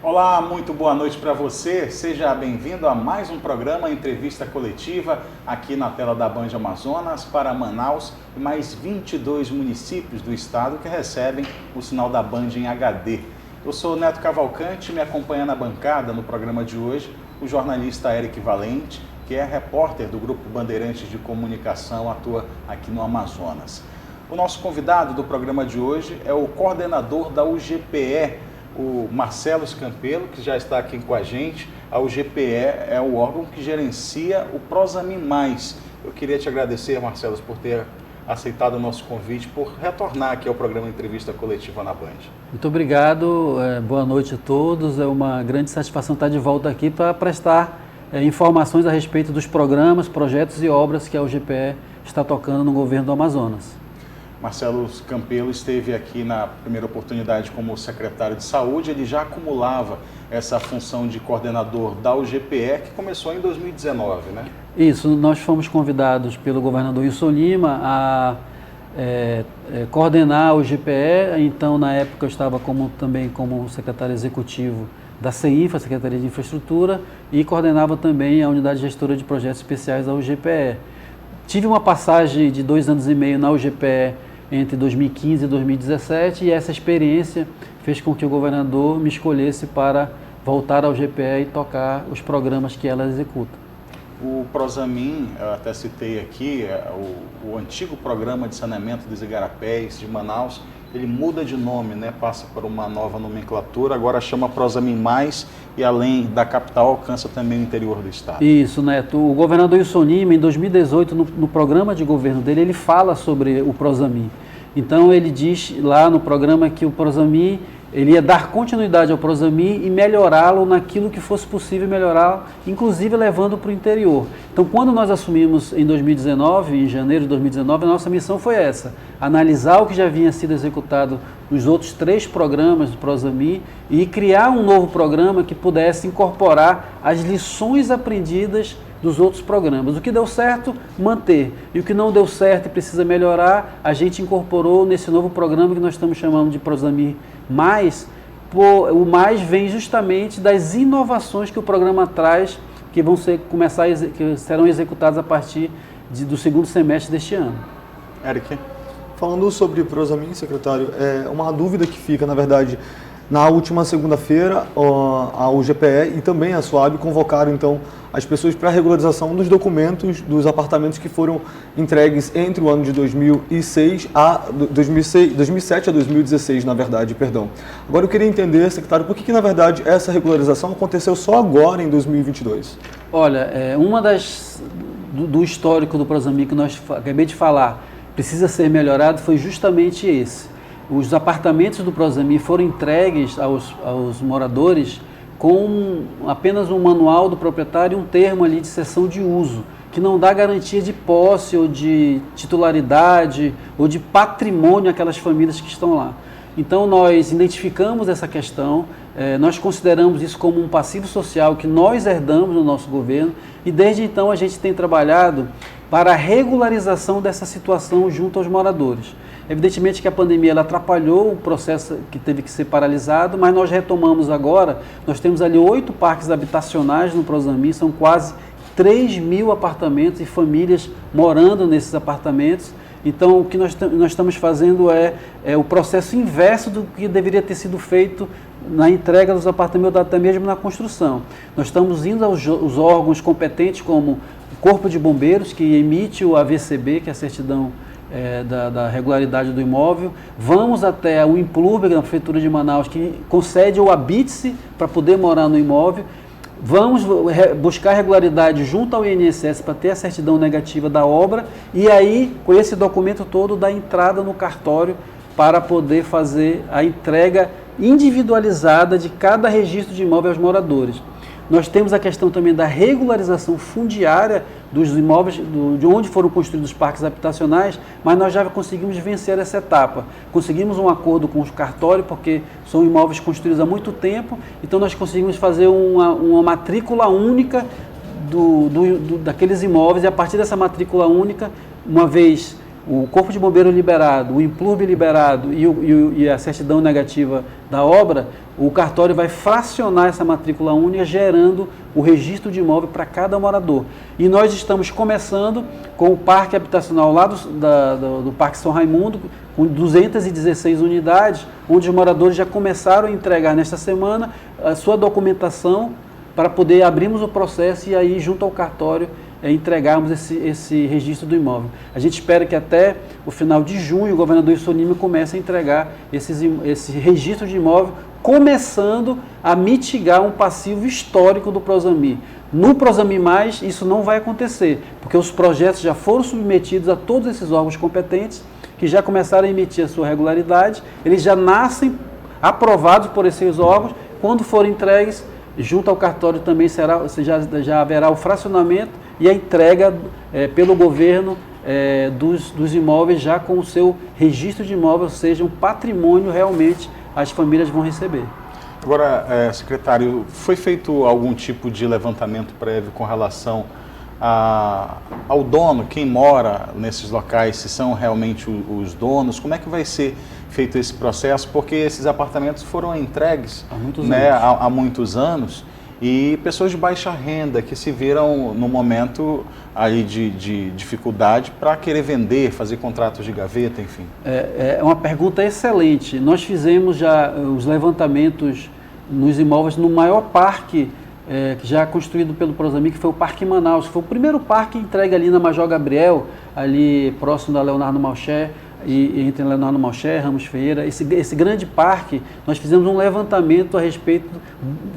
Olá, muito boa noite para você. Seja bem-vindo a mais um programa Entrevista Coletiva aqui na tela da Band Amazonas para Manaus e mais 22 municípios do estado que recebem o sinal da Band em HD. Eu sou Neto Cavalcante, me acompanha na bancada no programa de hoje o jornalista Eric Valente, que é repórter do Grupo Bandeirantes de Comunicação, atua aqui no Amazonas. O nosso convidado do programa de hoje é o coordenador da UGPE, o Marcelo Campelo, que já está aqui com a gente. A UGPE é o órgão que gerencia o Prosamin Mais. Eu queria te agradecer, Marcelo, por ter aceitado o nosso convite, por retornar aqui ao programa Entrevista Coletiva na Band. Muito obrigado, boa noite a todos. É uma grande satisfação estar de volta aqui para prestar informações a respeito dos programas, projetos e obras que a UGPE está tocando no governo do Amazonas. Marcelo Campelo esteve aqui na primeira oportunidade como secretário de Saúde. Ele já acumulava essa função de coordenador da UGPE, que começou em 2019, né? Isso, nós fomos convidados pelo governador Wilson Lima a coordenar a UGPE. Então, na época, eu estava também como secretário executivo da CEINFRA, Secretaria de Infraestrutura, e coordenava também a Unidade Gestora de Projetos Especiais da UGPE. Tive uma passagem de 2 anos e meio na UGPE entre 2015 e 2017, e essa experiência fez com que o governador me escolhesse para voltar ao UGPE e tocar os programas que ela executa. O Prosamin, eu até citei aqui, o antigo programa de saneamento dos igarapés de Manaus, ele muda de nome, né? Passa por uma nova nomenclatura, agora chama Prosamin Mais e além da capital alcança também o interior do estado. Isso, Neto. O governador Wilson Lima, em 2018, no programa de governo dele, ele fala sobre o Prosamin. Então ele diz lá no programa que o Prosamin, ele ia dar continuidade ao Prosamin e melhorá-lo naquilo que fosse possível melhorar, inclusive levando para o interior. Então, quando nós assumimos em 2019, em janeiro de 2019, a nossa missão foi essa: analisar o que já vinha sido executado nos outros 3 programas do Prosamin e criar um novo programa que pudesse incorporar as lições aprendidas dos outros programas. O que deu certo, manter. E o que não deu certo e precisa melhorar, a gente incorporou nesse novo programa que nós estamos chamando de Prosamin Mais. O mais vem justamente das inovações que o programa traz, que que serão executadas a partir do segundo semestre deste ano. Eric? Falando sobre o Prosamin, secretário, uma dúvida que fica, na verdade, na última segunda-feira, a UGPE e também a SUAB convocaram, então, as pessoas para a regularização dos documentos dos apartamentos que foram entregues entre o ano de 2007 a 2016, na verdade, perdão. Agora eu queria entender, secretário, por que na verdade essa regularização aconteceu só agora em 2022? Olha, do histórico do Prosamin que nós acabei de falar, precisa ser melhorado, foi justamente esse. Os apartamentos do Prosamin foram entregues aos moradores com apenas um manual do proprietário e um termo ali de cessão de uso, que não dá garantia de posse ou de titularidade ou de patrimônio àquelas famílias que estão lá. Então nós identificamos essa questão, nós consideramos isso como um passivo social que nós herdamos no nosso governo e desde então a gente tem trabalhado para a regularização dessa situação junto aos moradores. Evidentemente que a pandemia ela atrapalhou o processo que teve que ser paralisado, mas nós retomamos agora. Nós temos ali 8 parques habitacionais no Prosamin, são quase 3.000 apartamentos e famílias morando nesses apartamentos. Então o que nós estamos fazendo é o processo inverso do que deveria ter sido feito na entrega dos apartamentos, até mesmo na construção. Nós estamos indo aos órgãos competentes como o Corpo de Bombeiros, que emite o AVCB, que é a certidão da regularidade do imóvel. Vamos até o Implurb, na Prefeitura de Manaus, que concede o habite-se para poder morar no imóvel. Vamos buscar regularidade junto ao INSS para ter a certidão negativa da obra e aí, com esse documento todo, dar entrada no cartório para poder fazer a entrega individualizada de cada registro de imóvel aos moradores. Nós temos a questão também da regularização fundiária dos imóveis, de onde foram construídos os parques habitacionais, mas nós já conseguimos vencer essa etapa. Conseguimos um acordo com o cartório, porque são imóveis construídos há muito tempo, então nós conseguimos fazer uma matrícula única daqueles imóveis, e a partir dessa matrícula única, uma vez o Corpo de Bombeiro liberado, o implurbe liberado e a certidão negativa da obra, o cartório vai fracionar essa matrícula única, gerando o registro de imóvel para cada morador. E nós estamos começando com o parque habitacional lá do Parque São Raimundo, com 216 unidades, onde os moradores já começaram a entregar nesta semana a sua documentação para poder abrirmos o processo e aí, junto ao cartório, entregarmos esse registro do imóvel. A gente espera que até o final de junho o governador Wilson Lima comece a entregar esse registro de imóvel, começando a mitigar um passivo histórico do Prozami. No Prozami Mais, isso não vai acontecer, porque os projetos já foram submetidos a todos esses órgãos competentes, que já começaram a emitir a sua regularidade, eles já nascem aprovados por esses órgãos, quando forem entregues, junto ao cartório também já haverá o fracionamento e a entrega pelo governo dos imóveis já com o seu registro de imóvel, ou seja, um patrimônio realmente as famílias vão receber. Agora, secretário, foi feito algum tipo de levantamento prévio com relação ao dono, quem mora nesses locais, se são realmente os donos? Como é que vai ser feito esse processo? Porque esses apartamentos foram entregues há muitos anos, e pessoas de baixa renda que se viram no momento aí de dificuldade para querer vender, fazer contratos de gaveta, enfim. É uma pergunta excelente. Nós fizemos já os levantamentos nos imóveis no maior parque já construído pelo Prozami, que foi o Parque Manaus, que foi o primeiro parque entregue ali na Major Gabriel, ali próximo da Leonardo Malcher, e entre Leonardo Malcher, Ramos Ferreira. Esse grande parque, nós fizemos um levantamento a respeito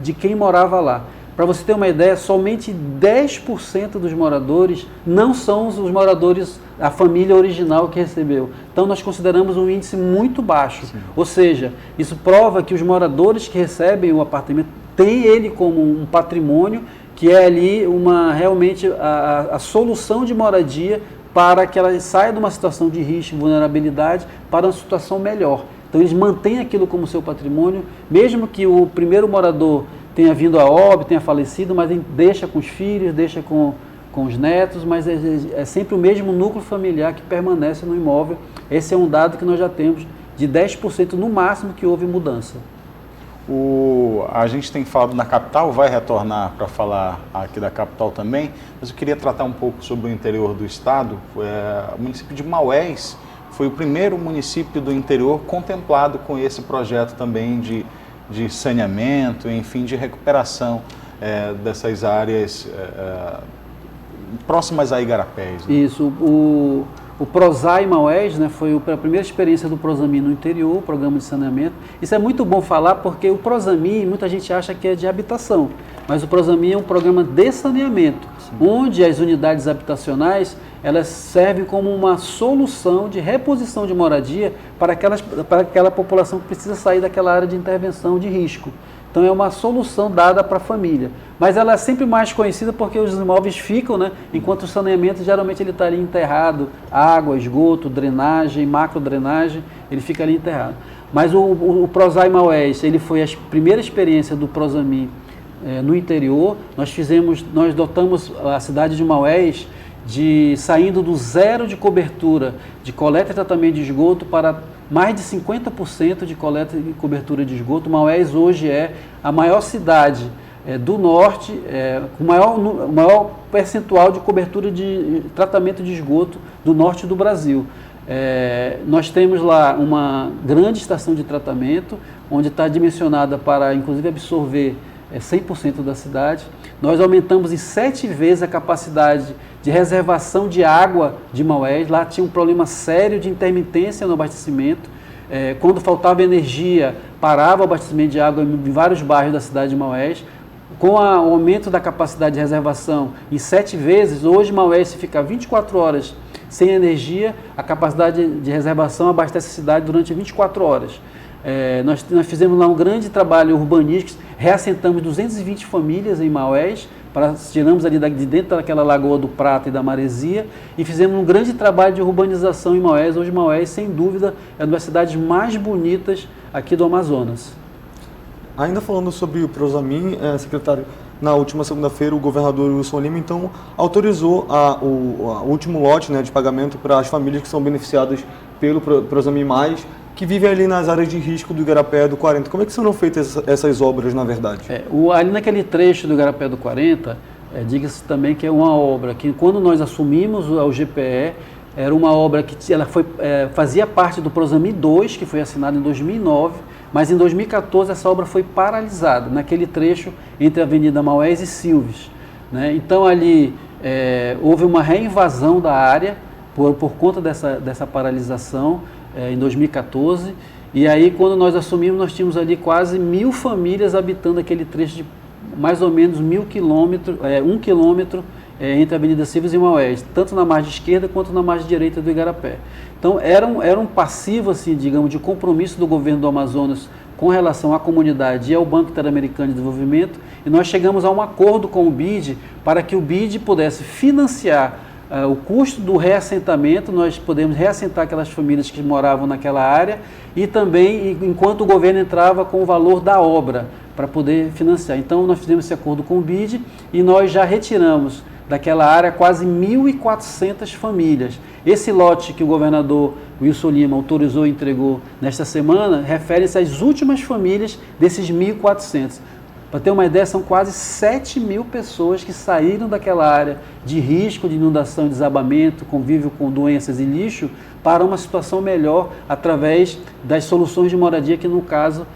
de quem morava lá. Para você ter uma ideia, somente 10% dos moradores não são os moradores, a família original que recebeu. Então nós consideramos um índice muito baixo. Sim. Ou seja, isso prova que os moradores que recebem o apartamento têm ele como um patrimônio, que é ali realmente a solução de moradia para que ela saia de uma situação de risco e vulnerabilidade para uma situação melhor. Então eles mantêm aquilo como seu patrimônio, mesmo que o primeiro morador tenha vindo a óbito, tenha falecido, mas deixa com os filhos, deixa com os netos, mas é sempre o mesmo núcleo familiar que permanece no imóvel. Esse é um dado que nós já temos de 10% no máximo que houve mudança. A gente tem falado na capital, vai retornar para falar aqui da capital também, mas eu queria tratar um pouco sobre o interior do estado. O município de Maués foi o primeiro município do interior contemplado com esse projeto também de saneamento, enfim, de recuperação dessas áreas próximas a Igarapés. Né? Isso, o Prozai Maués, né, foi a primeira experiência do Prozami no interior, o programa de saneamento. Isso é muito bom falar porque o Prozami, muita gente acha que é de habitação, mas o Prozami é um programa de saneamento, onde as unidades habitacionais elas servem como uma solução de reposição de moradia para aquela população que precisa sair daquela área de intervenção de risco. Então é uma solução dada para a família, mas ela é sempre mais conhecida porque os imóveis ficam, né? Enquanto o saneamento geralmente ele está ali enterrado, água, esgoto, drenagem, macro drenagem, ele fica ali enterrado. Mas o Prozai Maués, ele foi a primeira experiência do Prozami no interior. Nós dotamos a cidade de Maués saindo do zero de cobertura de coleta e tratamento de esgoto para mais de 50% de coleta e cobertura de esgoto. Maués hoje é a maior cidade do norte, com o maior percentual de cobertura de tratamento de esgoto do norte do Brasil. Nós temos lá uma grande estação de tratamento, onde está dimensionada para, inclusive, absorver 100% da cidade. Nós aumentamos em 7 vezes a capacidade de reservação de água de Maués. Lá tinha um problema sério de intermitência no abastecimento. Quando faltava energia, parava o abastecimento de água em vários bairros da cidade de Maués. Com o aumento da capacidade de reservação em 7 vezes, hoje Maués, se ficar 24 horas sem energia, a capacidade de reservação abastece a cidade durante 24 horas. Nós fizemos lá um grande trabalho urbanístico, reassentamos 220 famílias em Maués, tiramos ali de dentro daquela Lagoa do Prata e da Maresia e fizemos um grande trabalho de urbanização em Maués. Hoje Maués, sem dúvida, é uma das cidades mais bonitas aqui do Amazonas. Ainda falando sobre o Prozami, secretário, na última segunda-feira, o governador Wilson Lima, então, autorizou o último lote, né, de pagamento para as famílias que são beneficiadas pelo Prozami Mais, que vivem ali nas áreas de risco do Igarapé do 40. Como é que serão feitas essas obras, na verdade? Ali naquele trecho do Igarapé do 40, diga-se também que é uma obra que, quando nós assumimos o GPE, era uma obra que ela fazia parte do Prozami 2, que foi assinado em 2009, mas em 2014 essa obra foi paralisada, naquele trecho entre a Avenida Maués e Silves, né? Então ali houve uma reinvasão da área por conta dessa paralisação em 2014, e aí quando nós assumimos nós tínhamos ali quase 1.000 famílias habitando aquele trecho de mais ou menos 1 quilômetro entre a Avenida Silves e Maués, tanto na margem esquerda quanto na margem direita do Igarapé. Então era um passivo, assim, digamos, de compromisso do governo do Amazonas com relação à comunidade e ao Banco Interamericano de Desenvolvimento, e nós chegamos a um acordo com o BID para que o BID pudesse financiar o custo do reassentamento. Nós podemos reassentar aquelas famílias que moravam naquela área, e também enquanto o governo entrava com o valor da obra para poder financiar. Então nós fizemos esse acordo com o BID e nós já retiramos daquela área quase 1.400 famílias. Esse lote que o governador Wilson Lima autorizou e entregou nesta semana refere-se às últimas famílias desses 1.400. Para ter uma ideia, são quase 7.000 pessoas que saíram daquela área de risco de inundação e desabamento, convívio com doenças e lixo, para uma situação melhor através das soluções de moradia, que no caso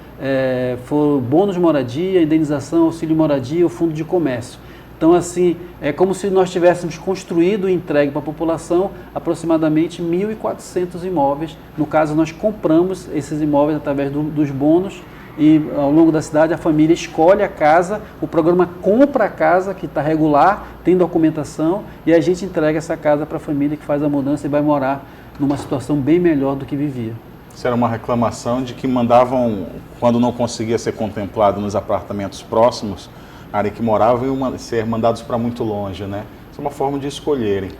foram bônus de moradia, indenização, auxílio moradia, o fundo de comércio. Então, assim, é como se nós tivéssemos construído e entregue para a população aproximadamente 1.400 imóveis. No caso, nós compramos esses imóveis através dos bônus, e ao longo da cidade a família escolhe a casa, o programa compra a casa, que está regular, tem documentação, e a gente entrega essa casa para a família que faz a mudança e vai morar numa situação bem melhor do que vivia. Isso era uma reclamação de que mandavam, quando não conseguia ser contemplado nos apartamentos próximos, a área que moravam, iam ser mandados para muito longe, né? Isso é uma forma de escolherem.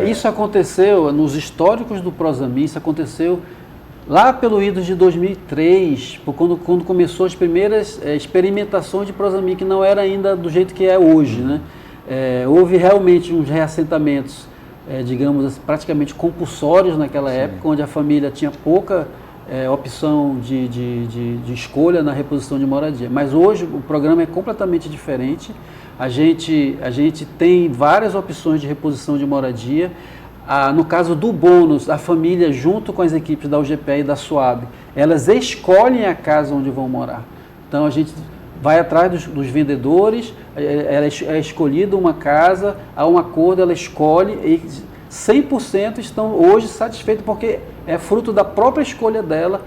Isso aconteceu nos históricos do Prozami, isso aconteceu lá pelo ido de 2003, quando começou as primeiras experimentações de Prozami, que não era ainda do jeito que é hoje, né? Houve realmente uns reassentamentos, digamos, praticamente compulsórios naquela época, onde a família tinha pouca opção de escolha na reposição de moradia. Mas hoje o programa é completamente diferente. A gente tem várias opções de reposição de moradia. No caso do bônus, a família, junto com as equipes da UGPE e da SUAB, elas escolhem a casa onde vão morar. Então a gente vai atrás dos vendedores, é escolhida uma casa, há um acordo, ela escolhe, e 100% estão hoje satisfeitos, porque é fruto da própria escolha dela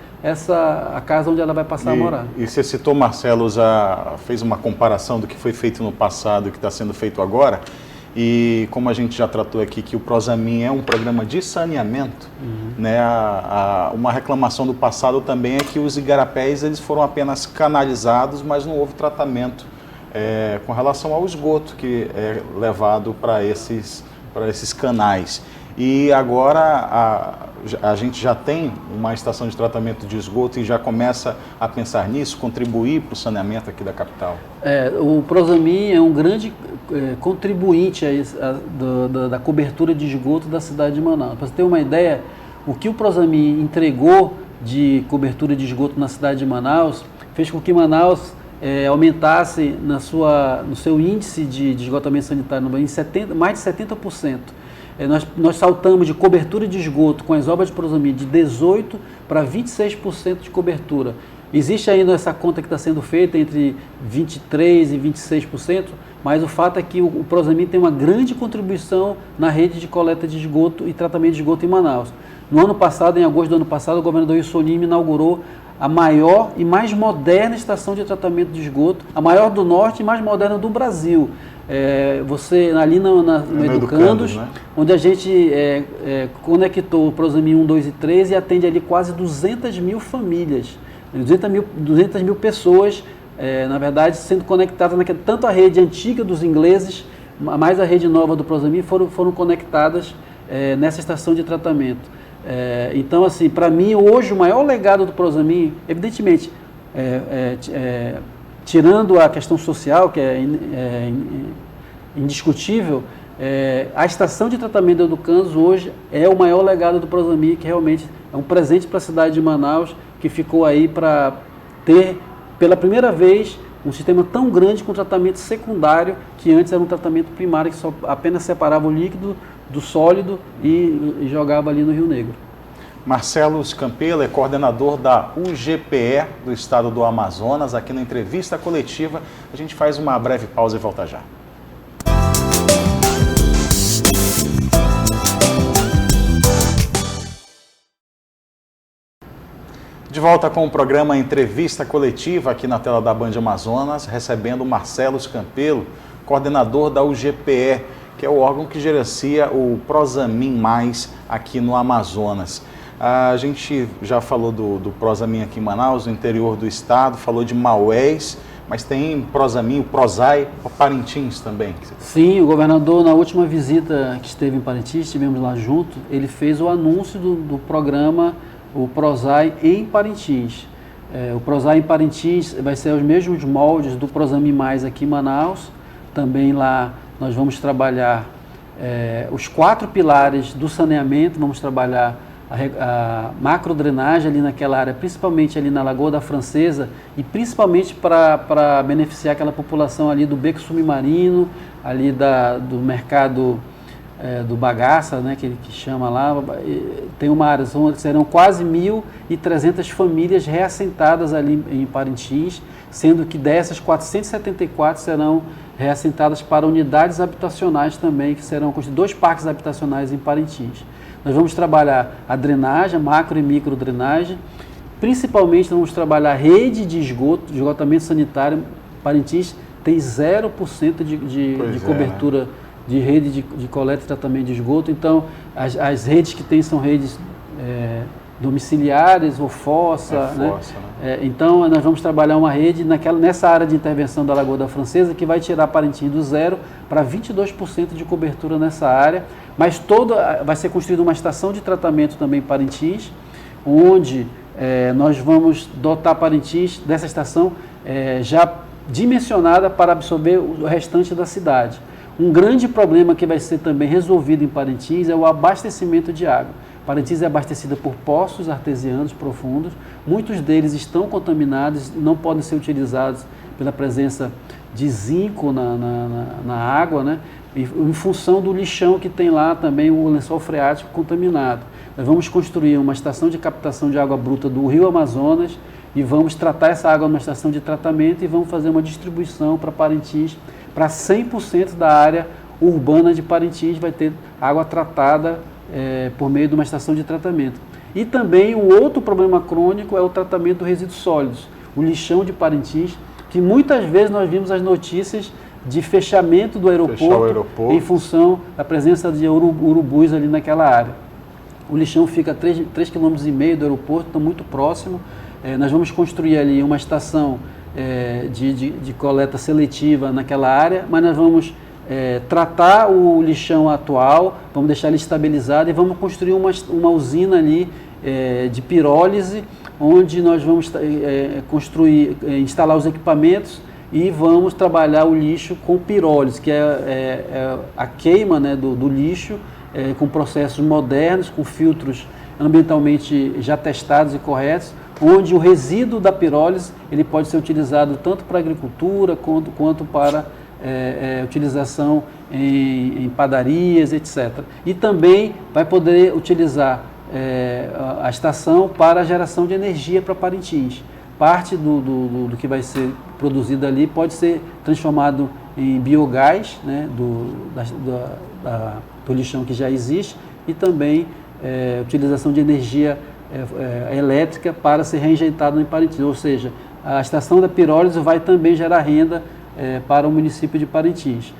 a casa onde ela vai passar a morar. E você citou, Marcelo, já fez uma comparação do que foi feito no passado e o que está sendo feito agora. E como a gente já tratou aqui que o Prozami é um programa de saneamento, né, uma reclamação do passado também é que os igarapés eles foram apenas canalizados, mas não houve tratamento com relação ao esgoto que é levado para esses canais. E agora a gente já tem uma estação de tratamento de esgoto e já começa a pensar nisso, contribuir para o saneamento aqui da capital. O Prozami é um grande contribuinte da cobertura de esgoto da cidade de Manaus. Para você ter uma ideia, o que o Prozami entregou de cobertura de esgoto na cidade de Manaus fez com que Manaus aumentasse no seu índice de esgotamento sanitário em mais de 70%. Nós saltamos de cobertura de esgoto com as obras de Prozami de 18% para 26% de cobertura. Existe ainda essa conta que está sendo feita entre 23% e 26%, mas o fato é que o Prozami tem uma grande contribuição na rede de coleta de esgoto e tratamento de esgoto em Manaus. No ano passado, em agosto do ano passado, o governador Wilson Lima inaugurou a maior e mais moderna estação de tratamento de esgoto, a maior do norte e mais moderna do Brasil. Você ali no Educandos, né? Onde a gente conectou o Prozami 1, 2 e 3 e atende ali quase 200 mil famílias, 200 mil pessoas, na verdade, sendo conectadas, tanto a rede antiga dos ingleses, mais a rede nova do Prozami foram conectadas nessa estação de tratamento. Então, assim, para mim, hoje, o maior legado do Prozami, evidentemente, tirando a questão social, que é indiscutível, a estação de tratamento de Educandos hoje é o maior legado do Prozamir, que realmente é um presente para a cidade de Manaus, que ficou aí para ter, pela primeira vez, um sistema tão grande com tratamento secundário, que antes era um tratamento primário, que só apenas separava o líquido do sólido e jogava ali no Rio Negro. Marcelo Campelo é coordenador da UGPE do estado do Amazonas. Aqui na entrevista coletiva, a gente faz uma breve pausa e volta já. De volta com o programa Entrevista Coletiva aqui na tela da Band Amazonas, recebendo o Marcelo Campelo, coordenador da UGPE, que é o órgão que gerencia o Prozamim Mais aqui no Amazonas. A gente já falou do Prozamim aqui em Manaus, no interior do estado, falou de Maués, mas tem Prozamim, o Prozai, Parintins também. Sim, o governador, na última visita que esteve em Parintins, estivemos lá junto, ele fez o anúncio do programa, o Prozai em Parintins. O Prozai em Parintins vai ser os mesmos moldes do Prozamim Mais aqui em Manaus. Também lá nós vamos trabalhar os 4 pilares do saneamento, vamos trabalhar a macrodrenagem ali naquela área, principalmente ali na Lagoa da Francesa, e principalmente para beneficiar aquela população ali do Beco Submarino, ali do mercado do Bagaça, né, que chama lá. Tem uma área, serão quase 1.300 famílias reassentadas ali em Parintins, sendo que dessas 474 serão reassentadas para unidades habitacionais também, que serão construídos 2 parques habitacionais em Parintins. Nós vamos trabalhar a drenagem, a macro e micro drenagem, principalmente vamos trabalhar a rede de esgotamento sanitário. Parintins tem 0% de cobertura de rede de coleta e tratamento de esgoto, então as redes que tem são redes domiciliares ou fossa, né? Então nós vamos trabalhar uma rede nessa área de intervenção da Lagoa da Francesa, que vai tirar Parintins do 0 para 22% de cobertura nessa área, mas vai ser construída uma estação de tratamento também em Parintins, onde nós vamos dotar Parintins dessa estação já dimensionada para absorver o restante da cidade. Um grande problema que vai ser também resolvido em Parintins é o abastecimento de água. Parintins é abastecida por poços artesianos profundos, muitos deles estão contaminados, não podem ser utilizados pela presença de zinco na água, né? Em função do lixão que tem lá também, o lençol freático contaminado. Nós vamos construir uma estação de captação de água bruta do Rio Amazonas e vamos tratar essa água numa estação de tratamento e vamos fazer uma distribuição para Parintins, para 100% da área urbana de Parintins vai ter água tratada por meio de uma estação de tratamento. E também um outro problema crônico é o tratamento de resíduos sólidos, o lixão de Parintins, que muitas vezes nós vimos as notícias de fechamento do aeroporto em função da presença de urubus ali naquela área. O lixão fica a 3,5 km do aeroporto, então muito próximo. Nós vamos construir ali uma estação de coleta seletiva naquela área, mas nós vamos tratar o lixão atual, vamos deixar ele estabilizado e vamos construir uma usina ali de pirólise, onde nós vamos instalar os equipamentos e vamos trabalhar o lixo com pirólise, que é a queima, né, do lixo, com processos modernos, com filtros ambientalmente já testados e corretos, onde o resíduo da pirólise ele pode ser utilizado tanto para agricultura quanto para utilização em padarias, etc. E também vai poder utilizar a estação para a geração de energia para Parintins. Parte do que vai ser produzido ali pode ser transformado em biogás, né, do lixão que já existe, e também utilização de energia elétrica para ser reinjetado em Parintins. Ou seja, a estação da pirólise vai também gerar renda para o município de Parintins.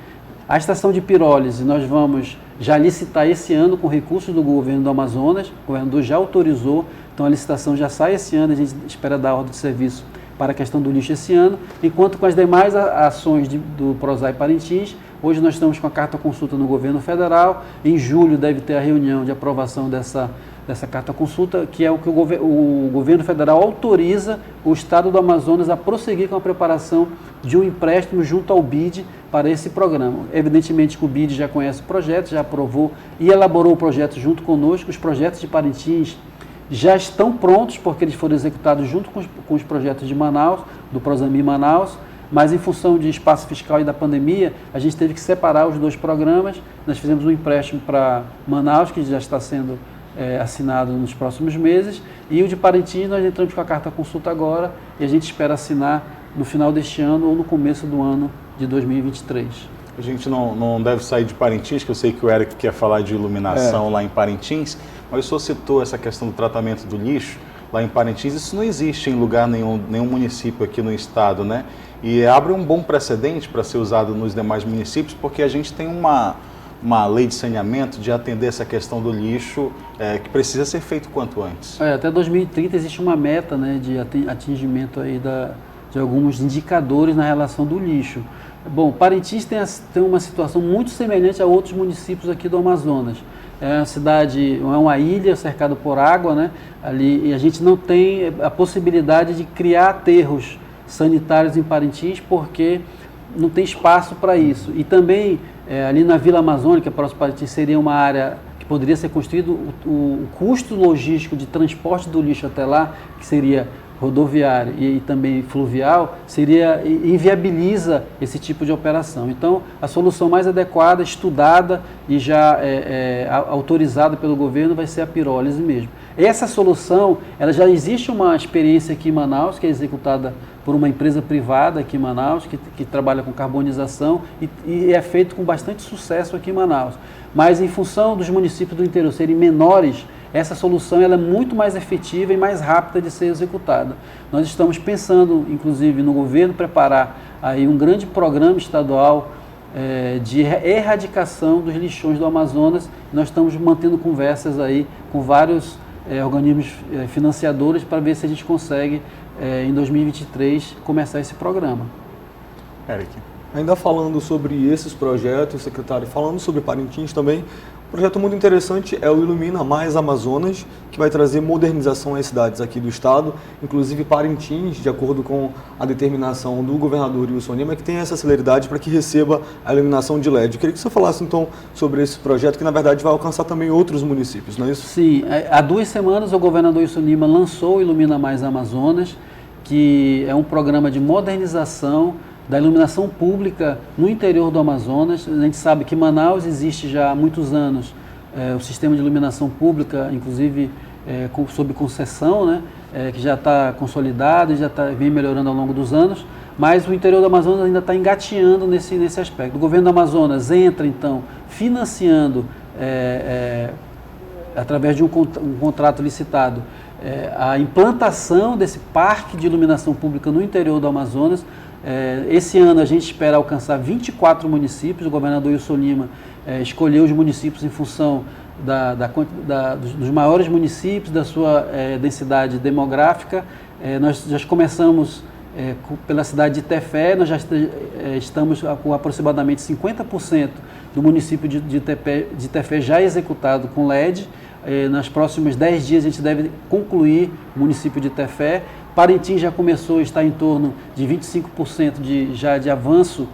A estação de pirólise nós vamos já licitar esse ano com recursos do governo do Amazonas, o governador já autorizou, então a licitação já sai esse ano, a gente espera dar ordem de serviço para a questão do lixo esse ano, enquanto com as demais ações do Prozai Parintins, hoje nós estamos com a carta consulta no governo federal, em julho deve ter a reunião de aprovação dessa dessa carta consulta, que é o que o governo federal autoriza o estado do Amazonas a prosseguir com a preparação de um empréstimo junto ao BID para esse programa. Evidentemente que o BID já conhece o projeto, já aprovou e elaborou o projeto junto conosco. Os projetos de Parintins já estão prontos, porque eles foram executados junto com os projetos de Manaus, do Prosami Manaus, mas em função de espaço fiscal e da pandemia, a gente teve que separar os dois programas. Nós fizemos um empréstimo para Manaus, que já está sendo assinado nos próximos meses, e o de Parintins nós entramos com a carta consulta agora e a gente espera assinar no final deste ano ou no começo do ano de 2023. A gente não deve sair de Parintins, que eu sei que o Eric quer falar de iluminação lá em Parintins, mas o senhor citou essa questão do tratamento do lixo lá em Parintins. Isso não existe em lugar nenhum município aqui no estado, né? E abre um bom precedente para ser usado nos demais municípios, porque a gente tem uma lei de saneamento de atender essa questão do lixo que precisa ser feito quanto antes. Até 2030 existe uma meta, né, de atingimento aí de alguns indicadores na relação do lixo. Bom, Parintins tem uma situação muito semelhante a outros municípios aqui do Amazonas. É uma cidade, é uma ilha cercada por água, né, ali, e a gente não tem a possibilidade de criar aterros sanitários em Parintins porque não tem espaço para isso. E também ali na Vila Amazônica, próximo a Parintins, seria uma área que poderia ser construído, o custo logístico de transporte do lixo até lá, que seria rodoviário e também fluvial, inviabiliza esse tipo de operação. Então, a solução mais adequada, estudada e já autorizada pelo governo vai ser a pirólise mesmo. Essa solução, ela já existe uma experiência aqui em Manaus, que é executada por uma empresa privada aqui em Manaus, que trabalha com carbonização e é feito com bastante sucesso aqui em Manaus. Mas em função dos municípios do interior serem menores, essa solução ela é muito mais efetiva e mais rápida de ser executada. Nós estamos pensando, inclusive, no governo preparar aí um grande programa estadual de erradicação dos lixões do Amazonas. Nós estamos mantendo conversas aí com vários organismos financiadores para ver se a gente consegue, em 2023, começar esse programa. Eric. Ainda falando sobre esses projetos, secretário, falando sobre Parintins também, um projeto muito interessante é o Ilumina Mais Amazonas, que vai trazer modernização às cidades aqui do estado, inclusive Parintins, de acordo com a determinação do governador Wilson Lima, que tem essa celeridade para que receba a iluminação de LED. Eu queria que você falasse então sobre esse projeto, que na verdade vai alcançar também outros municípios, não é isso? Sim, há 2 semanas o governador Wilson Lima lançou o Ilumina Mais Amazonas, que é um programa de modernização da iluminação pública no interior do Amazonas. A gente sabe que em Manaus existe já há muitos anos o sistema de iluminação pública, inclusive sob concessão, né, que já está consolidado e já vem melhorando ao longo dos anos, mas o interior do Amazonas ainda está engateando nesse aspecto. O governo do Amazonas entra, então, financiando, através de um contrato licitado, a implantação desse parque de iluminação pública no interior do Amazonas. Esse ano a gente espera alcançar 24 municípios. O governador Wilson Lima escolheu os municípios em função dos maiores municípios, da sua densidade demográfica. Nós já começamos pela cidade de Tefé, nós já estamos com aproximadamente 50% do município de Tefé já executado com LED. Nos próximos 10 dias a gente deve concluir o município de Tefé. Parintins já começou a estar em torno de 25% de avanço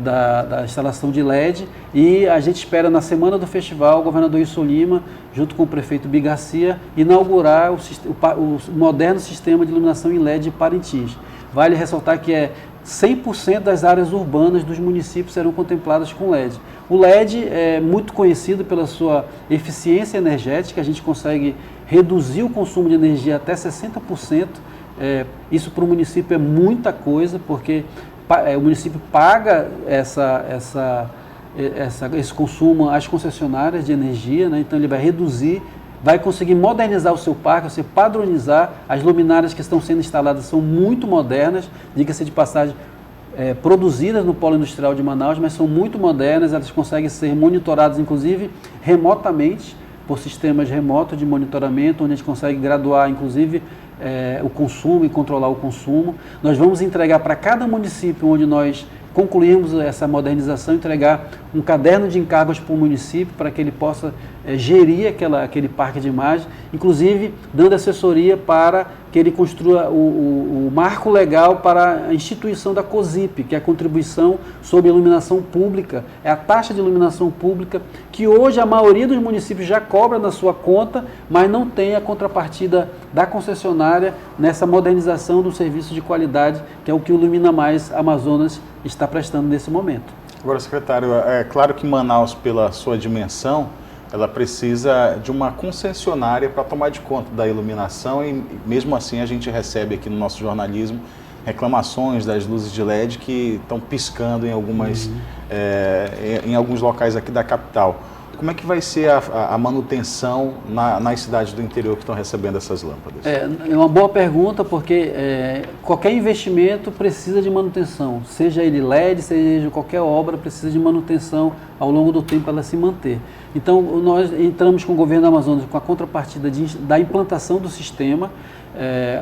da instalação de LED, e a gente espera na semana do festival o governador Wilson Lima, junto com o prefeito Bigarcia, inaugurar o moderno sistema de iluminação em LED de Parintins. Vale ressaltar que 100% das áreas urbanas dos municípios serão contempladas com LED. O LED é muito conhecido pela sua eficiência energética, a gente consegue reduzir o consumo de energia até 60%. Isso para o município é muita coisa, porque o município paga esse consumo às concessionárias de energia, né? Então ele vai reduzir, vai conseguir modernizar o seu parque, você padronizar. As luminárias que estão sendo instaladas são muito modernas, diga-se de passagem, produzidas no Polo Industrial de Manaus, mas são muito modernas, elas conseguem ser monitoradas inclusive remotamente, por sistemas remotos de monitoramento, onde a gente consegue graduar inclusive o consumo e controlar o consumo. Nós vamos entregar para cada município onde nós concluirmos essa modernização, entregar um caderno de encargos para o município, para que ele possa gerir aquele parque de imagem, inclusive dando assessoria para que ele construa o marco legal para a instituição da COSIP, que é a contribuição sobre iluminação pública, é a taxa de iluminação pública, que hoje a maioria dos municípios já cobra na sua conta, mas não tem a contrapartida da concessionária nessa modernização do serviço de qualidade, que é o que o Ilumina Mais Amazonas está prestando nesse momento. Agora, secretário, é claro que Manaus, pela sua dimensão, ela precisa de uma concessionária para tomar de conta da iluminação e mesmo assim a gente recebe aqui no nosso jornalismo reclamações das luzes de LED que estão piscando em em alguns locais aqui da capital. Como é que vai ser a manutenção nas cidades do interior que estão recebendo essas lâmpadas? É uma boa pergunta, porque qualquer investimento precisa de manutenção, seja ele LED, seja qualquer obra, precisa de manutenção ao longo do tempo para ela se manter. Então, nós entramos com o governo do Amazonas com a contrapartida da implantação do sistema.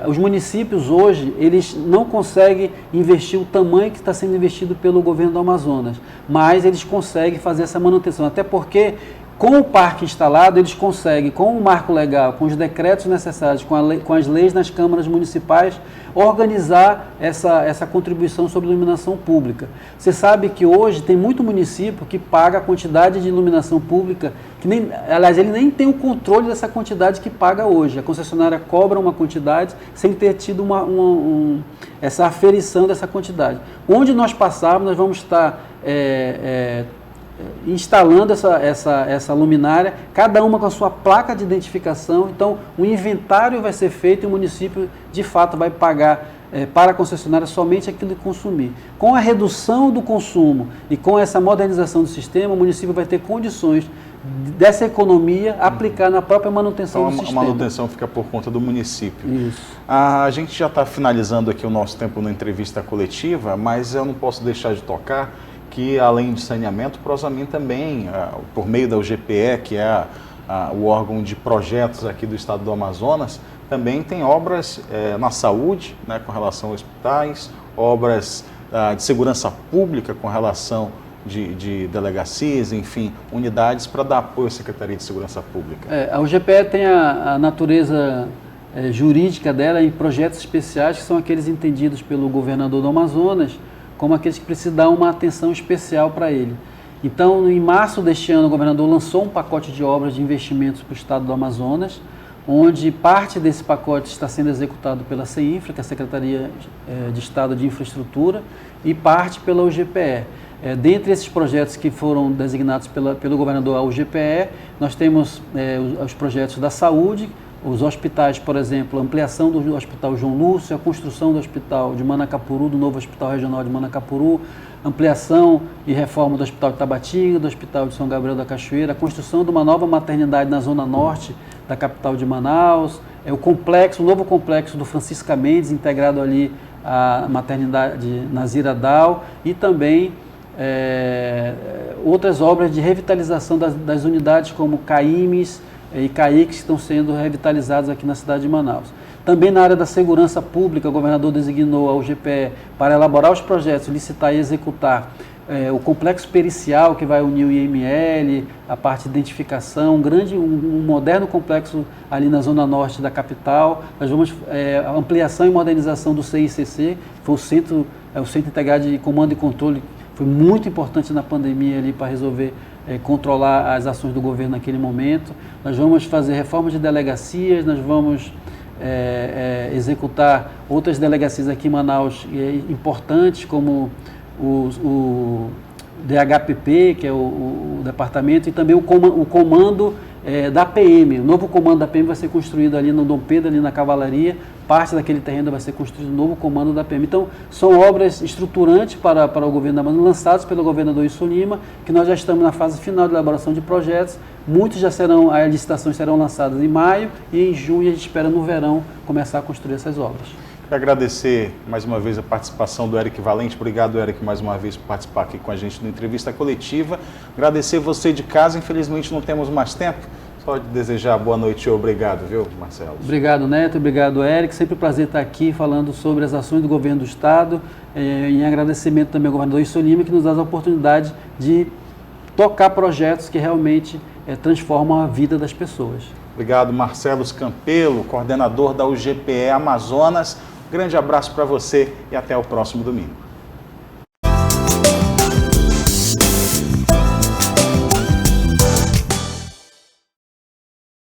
Os municípios hoje, eles não conseguem investir o tamanho que está sendo investido pelo governo do Amazonas, mas eles conseguem fazer essa manutenção, até porque com o parque instalado, eles conseguem, com o marco legal, com os decretos necessários, com as leis nas câmaras municipais, organizar essa contribuição sobre iluminação pública. Você sabe que hoje tem muito município que paga a quantidade de iluminação pública, aliás, ele nem tem o controle dessa quantidade que paga hoje. A concessionária cobra uma quantidade sem ter tido essa aferição dessa quantidade. Onde nós passarmos, nós vamos estar instalando essa luminária, cada uma com a sua placa de identificação. Então, o inventário vai ser feito e o município, de fato, vai pagar para a concessionária somente aquilo que consumir. Com a redução do consumo e com essa modernização do sistema, o município vai ter condições dessa economia aplicar na própria manutenção do sistema. A manutenção fica por conta do município. Isso. A gente já está finalizando aqui o nosso tempo na entrevista coletiva, mas eu não posso deixar de tocar que, além de saneamento, o Prosamin também, por meio da UGPE, que é o órgão de projetos aqui do estado do Amazonas, também tem obras na saúde, né, com relação a hospitais, obras de segurança pública com relação de delegacias, enfim, unidades para dar apoio à Secretaria de Segurança Pública. A UGPE tem a natureza jurídica dela em projetos especiais, que são aqueles entendidos pelo governador do Amazonas, como aqueles que precisam dar uma atenção especial para ele. Então, em março deste ano, o governador lançou um pacote de obras de investimentos para o estado do Amazonas, onde parte desse pacote está sendo executado pela CEINFRA, que é a Secretaria de Estado de Infraestrutura, e parte pela UGPE. Dentre esses projetos que foram designados pelo governador à UGPE, nós temos os projetos da saúde, os hospitais, por exemplo, a ampliação do Hospital João Lúcio, a construção do Hospital de Manacapuru, do novo Hospital Regional de Manacapuru, ampliação e reforma do Hospital de Tabatinga, do Hospital de São Gabriel da Cachoeira, a construção de uma nova maternidade na zona norte da capital de Manaus, o novo complexo do Francisca Mendes, integrado ali à maternidade Nazira Dal, e também outras obras de revitalização das unidades como CAIMES e CAICs, que estão sendo revitalizados aqui na cidade de Manaus. Também na área da segurança pública, o governador designou a UGPE para elaborar os projetos, licitar e executar o complexo pericial, que vai unir o IML, a parte de identificação, um moderno complexo ali na zona norte da capital. Nós vamos a ampliação e modernização do CICC, que foi o Centro Integrado de Comando e Controle, foi muito importante na pandemia ali para resolver controlar as ações do governo naquele momento. Nós vamos fazer reforma de delegacias, nós vamos executar outras delegacias aqui em Manaus importantes, como o DHPP, que é o departamento, e também o comando da PM. O novo comando da PM vai ser construído ali no Dom Pedro, ali na Cavalaria. Parte daquele terreno vai ser construído o novo comando da PM. Então, são obras estruturantes para o governo da Amazonas, lançadas pelo governador Wilson Lima, que nós já estamos na fase final de elaboração de projetos. Muitos as licitações serão lançadas em maio, e em junho a gente espera no verão começar a construir essas obras. Quero agradecer mais uma vez a participação do Eric Valente. Obrigado, Eric, mais uma vez por participar aqui com a gente na entrevista coletiva. Agradecer você de casa, infelizmente não temos mais tempo. Só de desejar boa noite e obrigado, viu, Marcelo? Obrigado, Neto. Obrigado, Eric. Sempre um prazer estar aqui falando sobre as ações do governo do Estado. Em agradecimento também ao governador Wilson Lima, que nos dá a oportunidade de tocar projetos que realmente transformam a vida das pessoas. Obrigado, Marcelo Campelo, coordenador da UGPE Amazonas. Grande abraço para você e até o próximo domingo.